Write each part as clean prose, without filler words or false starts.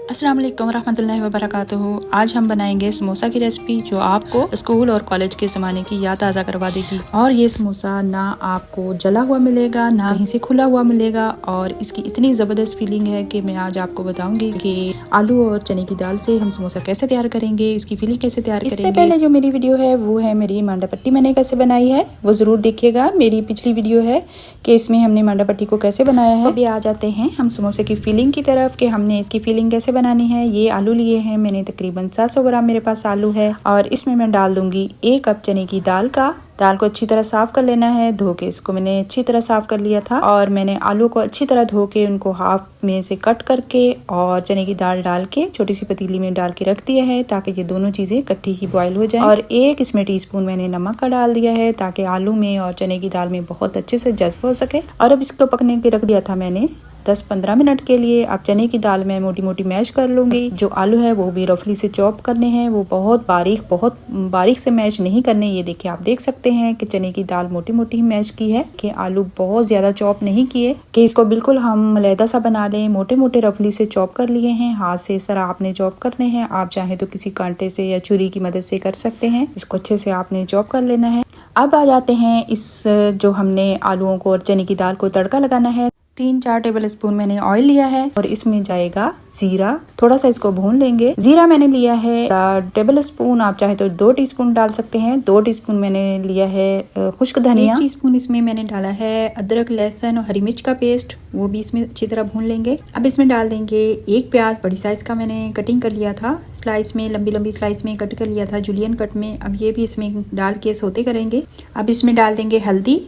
अस्सलाम वालेकुम रहमतुल्लाहि व बरकातुहू। आज हम बनाएंगे समोसा की रेसिपी जो आपको स्कूल और कॉलेज के ज़माने की याद ताज़ा करवा देगी। और ये समोसा ना आपको जला हुआ मिलेगा ना कहीं से खुला हुआ मिलेगा, और इसकी इतनी ज़बरदस्त फीलिंग है कि मैं आज आपको बताऊंगी कि आलू और चने की दाल से हम समोसा कैसे तैयार करेंगे, इसकी फीलिंग कैसे तैयार करेंगे। इससे पहले जो मेरी वीडियो है वो है मेरी मांडा पट्टी मैंने कैसे बनाई है, वो ज़रूर देखिएगा। मेरी पिछली वीडियो है कि इसमें हमने मांडा पट्टी को कैसे बनाया है। अभी आ जाते हैं हम समोसे की फीलिंग की तरफ कि हमने इसकी फीलिंग कैसे बनानी है। ये आलू लिए हैं मैंने, तकरीबन 700 ग्राम मेरे पास आलू है, और इसमें मैं डाल दूंगी 1 कप चने की दाल का। दाल को अच्छी तरह साफ कर लेना है, धो के इसको मैंने अच्छी तरह साफ कर लिया था, और मैंने आलू को अच्छी तरह धो के उनको हाफ में से कट करके और चने की दाल डाल के छोटी सी पतीली में डाल के रख दिया है, ताकि ये दोनों चीजें इकट्ठी ही बॉयल हो जाए। और 1 इसमें टीस्पून मैंने नमक का डाल दिया है, ताकि आलू में और चने की दाल में बहुत अच्छे से जज्ब हो सके। और अब इसको पकने के रख दिया था मैंने 10-15 मिनट के लिए। अब चने की दाल में मोटी मोटी मैश कर लूंगी। जो आलू है वो भी रफली से चॉप करने हैं, वो बहुत बारीक से मैश नहीं करने। ये देखिए, आप देख सकते हैं कि चने की दाल मोटी मोटी मैश की है, कि आलू बहुत ज्यादा चॉप नहीं किए, कि इसको बिल्कुल हम मलैदा सा बना दें। मोटे मोटे रफली से चॉप कर लिए हैं, हाथ से इस तरह आपने चॉप करने हैं। आप चाहे तो किसी कांटे से या छुरी की मदद से कर सकते हैं। इसको अच्छे से आपने चॉप कर लेना है। अब आ जाते हैं इस जो हमने आलूओं को और चने की दाल को तड़का लगाना है। 3-4 टेबल स्पून मैंने ऑयल लिया है, और इसमें जाएगा जीरा। थोड़ा सा इसको भून लेंगे। जीरा मैंने लिया है 1 टेबल स्पून, आप चाहे तो 2 टीस्पून डाल सकते हैं। 2 टीस्पून मैंने लिया है खुश्क धनिया। 1 टीस्पून इसमें मैंने डाला है अदरक, लहसुन और हरी मिर्च का पेस्ट, वो भी इसमें अच्छी तरह भून लेंगे। अब इसमें डाल देंगे 1 प्याज बड़ी साइज का मैंने कटिंग कर लिया था, स्लाइस में लंबी लंबी स्लाइस में कट कर लिया था, जूलियन कट में। अब ये भी इसमें डाल के सौते करेंगे। अब इसमें डाल देंगे हल्दी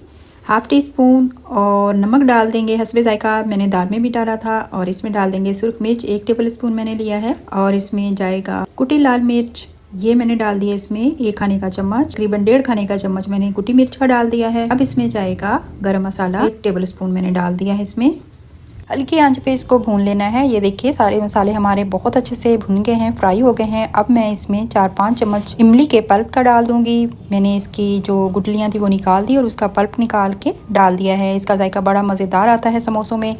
1/2 टीस्पून, और नमक डाल देंगे हस्बे जायका, मैंने दाल में भी डाला था। और इसमें डाल देंगे सुर्ख मिर्च 1 टेबल स्पून मैंने लिया है, और इसमें जाएगा कुटी लाल मिर्च, ये मैंने डाल दिया इसमें 1 खाने का चम्मच, तकरीबन 1.5 खाने का चम्मच मैंने कुटी मिर्च का डाल दिया है। अब इसमें जाएगा गरम मसाला 1 टेबल स्पून मैंने डाल दिया है। इसमें हल्की आंच पे इसको भून लेना है। ये देखिए, सारे मसाले हमारे बहुत अच्छे से भुन गए हैं, फ्राई हो गए हैं। अब मैं इसमें 4-5 चम्मच इमली के पल्प का डाल दूंगी। मैंने इसकी जो गुठलियाँ थी वो निकाल दी और उसका पल्प निकाल के डाल दिया है। इसका जायका बड़ा मज़ेदार आता है समोसों में।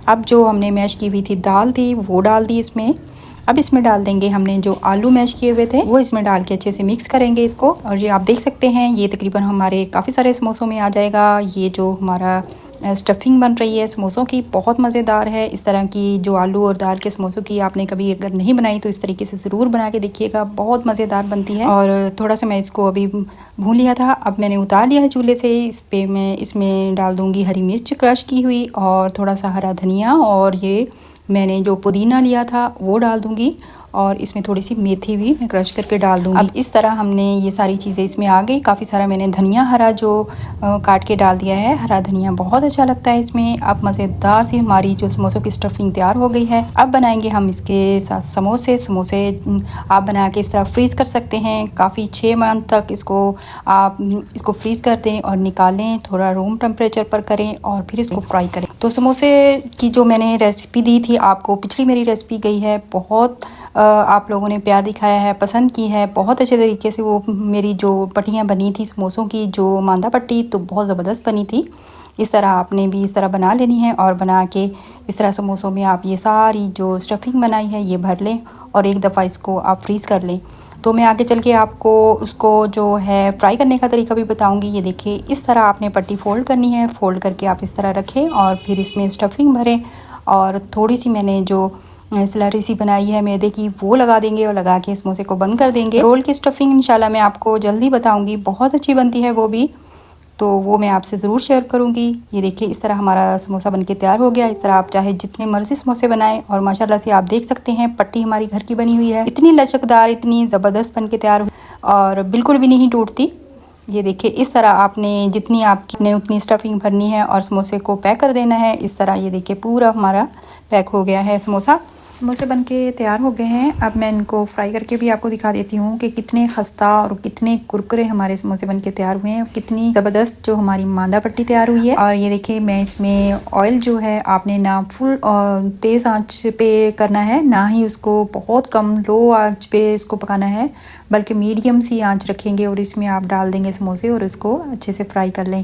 अब जो हमने मैश की हुई थी दाल थी वो डाल दी इसमें। अब इसमें डाल देंगे हमने जो आलू मैश किए हुए थे, वो इसमें डाल के अच्छे से मिक्स करेंगे इसको। और ये आप देख सकते हैं, ये तकरीबन हमारे काफ़ी सारे समोसों में आ जाएगा। ये जो हमारा स्टफिंग बन रही है समोसों की, बहुत मज़ेदार है। इस तरह की जो आलू और दाल के समोसों की आपने कभी अगर नहीं बनाई तो इस तरीके से ज़रूर बना के देखिएगा, बहुत मज़ेदार बनती है। और थोड़ा सा मैं इसको अभी भून लिया था, अब मैंने उतार लिया है चूल्हे से। इस पे मैं इसमें डाल दूँगी हरी मिर्च क्रश की हुई, और थोड़ा सा हरा धनिया, और ये मैंने जो पुदीना लिया था वो डाल दूँगी, और इसमें थोड़ी सी मेथी भी मैं क्रश करके डाल दूंगी। अब इस तरह हमने ये सारी चीज़ें इसमें आ गई। काफ़ी सारा मैंने धनिया हरा जो काट के डाल दिया है, हरा धनिया बहुत अच्छा लगता है इसमें। अब मज़ेदार सी हमारी जो समोसों की स्टफिंग तैयार हो गई है। अब बनाएंगे हम इसके साथ समोसे आप बना के इस तरह फ्रीज़ कर सकते हैं। काफ़ी 6 मंथ तक आप इसको फ्रीज़ कर दें और निकालें, थोड़ा रूम टेम्परेचर पर करें, और फिर इसको फ्राई करें। तो समोसे की जो मैंने रेसिपी दी थी आपको, पिछली मेरी रेसिपी गई है, बहुत आप लोगों ने प्यार दिखाया है, पसंद की है बहुत अच्छे तरीके से। वो मेरी जो पट्टियाँ बनी थी समोसों की, जो मांदा पट्टी, तो बहुत ज़बरदस्त बनी थी। इस तरह आपने भी इस तरह बना लेनी है, और बना के इस तरह समोसों में आप ये सारी जो स्टफिंग बनाई है ये भर लें, और एक दफ़ा इसको आप फ्रीज़ कर लें। तो मैं आगे चल के आपको उसको जो है फ्राई करने का तरीका भी बताऊंगी। ये देखिए, इस तरह आपने पट्टी फ़ोल्ड करनी है, फ़ोल्ड करके आप इस तरह रखें, और फिर इसमें स्टफिंग भरें, और थोड़ी सी मैंने जो स्लरी सी बनाई है मैदे की वो लगा देंगे, और लगा के समोसे को बंद कर देंगे। रोल की स्टफिंग इंशाल्लाह मैं आपको जल्दी बताऊंगी, बहुत अच्छी बनती है वो भी, तो वो मैं आपसे ज़रूर शेयर करूंगी। ये देखिए, इस तरह हमारा समोसा बनके तैयार हो गया। इस तरह आप चाहे जितने मर्जी समोसे बनाएं, और माशाल्लाह से आप देख सकते हैं पट्टी हमारी घर की बनी हुई है, इतनी लचकदार, इतनी ज़बरदस्त बनके तैयार हुई, और बिल्कुल भी नहीं टूटती। ये देखिए, इस तरह आपने जितनी आपने उतनी स्टफिंग भरनी है और समोसे को पैक कर देना है। इस तरह ये देखिए पूरा हमारा पैक हो गया है समोसा। समोसे बनके तैयार हो गए हैं। अब मैं इनको फ्राई करके भी आपको दिखा देती हूँ कि कितने खस्ता और कितने कुरकुरे हमारे समोसे बनके तैयार हुए हैं, कितनी ज़बरदस्त जो हमारी मांदा पट्टी तैयार हुई है। और ये देखिए, मैं इसमें ऑयल जो है आपने ना फुल तेज़ आंच पे करना है, ना ही उसको बहुत कम लो आंच पे इसको पकाना है, बल्कि मीडियम सी आंच रखेंगे, और इसमें आप डाल देंगे समोसे और इसको अच्छे से फ्राई कर लें।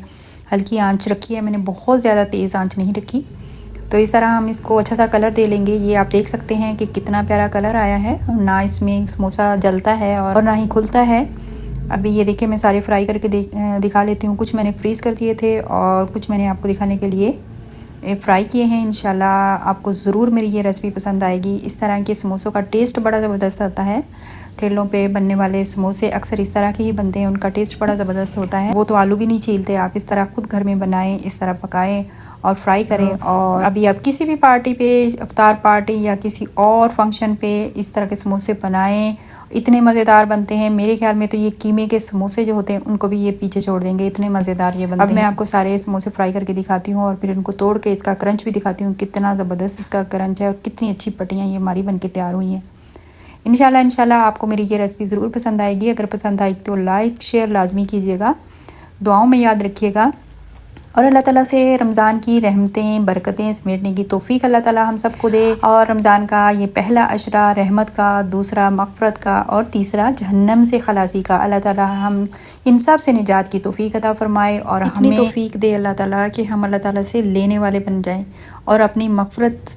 हल्की आंच रखी है मैंने, बहुत ज़्यादा तेज़ आंच नहीं रखी। तो इस तरह हम इसको अच्छा सा कलर दे लेंगे। ये आप देख सकते हैं कि कितना प्यारा कलर आया है, ना इसमें समोसा जलता है और ना ही खुलता है। अभी ये देखिए मैं सारे फ्राई करके दिखा लेती हूँ। कुछ मैंने फ्रीज़ कर दिए थे और कुछ मैंने आपको दिखाने के लिए फ्राई किए हैं। इंशाल्लाह आपको ज़रूर मेरी ये रेसिपी पसंद आएगी। इस तरह के समोसों का टेस्ट बड़ा ज़बरदस्त आता है। ठेलों पे बनने वाले समोसे अक्सर इस तरह के ही बनते हैं, उनका टेस्ट बड़ा ज़बरदस्त होता है। वो तो आलू भी नहीं छीलते। आप इस तरह खुद घर में बनाएं, इस तरह पकाएं और फ्राई करें। और अभी आप किसी भी पार्टी पे, इफ्तार पार्टी या किसी और फंक्शन पे इस तरह के समोसे बनाएं, इतने मज़ेदार बनते हैं। मेरे ख्याल में तो ये कीमे के समोसे जो होते हैं उनको भी ये पीछे छोड़ देंगे, इतने मज़ेदार ये बनते हैं। अब मैं आपको सारे समोसे फ्राई करके दिखाती हूँ और फिर उनको तोड़ के इसका क्रंच भी दिखाती हूँ, कितना ज़बरदस्त इसका क्रंच है और कितनी अच्छी पट्टियाँ ये हमारी बन के तैयार हुई हैं। इंशाल्लाह आपको मेरी ये रेसिपी ज़रूर पसंद आएगी। अगर पसंद आई तो लाइक शेयर लाजमी कीजिएगा, दुआओं में याद रखिएगा और अल्लाह ताला से रमज़ान की रहमतें बरकतें समेटने की तौफीक अल्लाह ताला हम सबको दे। और रमज़ान का ये पहला अशरा रहमत का, दूसरा मग़फ़रत का और तीसरा जहन्नम से खलासी का। अल्लाह ताला हम इन सब से निजात की तौफीक अता फ़रमाए और हमें तौफीक दे अल्लाह ताला कि हम अल्लाह ताला से लेने वाले बन जाएं और अपनी मग़फ़रत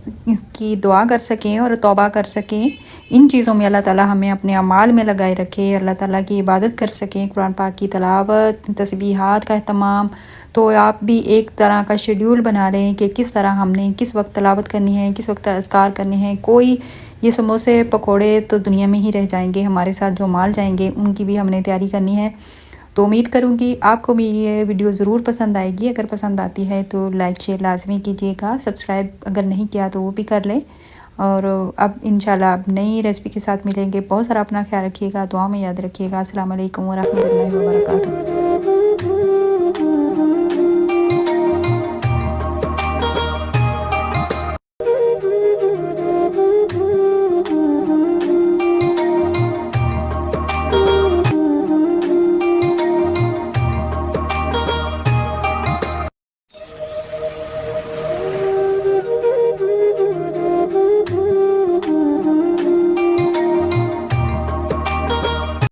की दुआ कर सकें और तौबा कर सकें। इन चीज़ों में अल्लाह ताला हमें अपने अमाल में लगाए रखे, अल्लाह ताला की इबादत कर सकें, कुरान पाक की तिलावत, तस्बीहात का अहतमाम। तो आप भी एक तरह का शेड्यूल बना लें कि किस तरह हमने किस वक्त तिलावत करनी है, किस वक्त अज़कार करने हैं। कोई ये समोसे पकोड़े तो दुनिया में ही रह जाएंगे, हमारे साथ जो माल जाएंगे उनकी भी हमने तैयारी करनी है। तो उम्मीद करूँगी आपको मेरी ये वीडियो ज़रूर पसंद आएगी। अगर पसंद आती है तो लाइक शेयर लाजमी कीजिएगा, सब्सक्राइब अगर नहीं किया तो वो भी कर लें। और अब इंशाल्लाह अब नई रेसिपी के साथ मिलेंगे। बहुत सारा अपना ख्याल रखिएगा, दुआ में याद रखिएगा। अस्सलाम वालेकुम व रहमतुल्लाहि व बरकातुहू।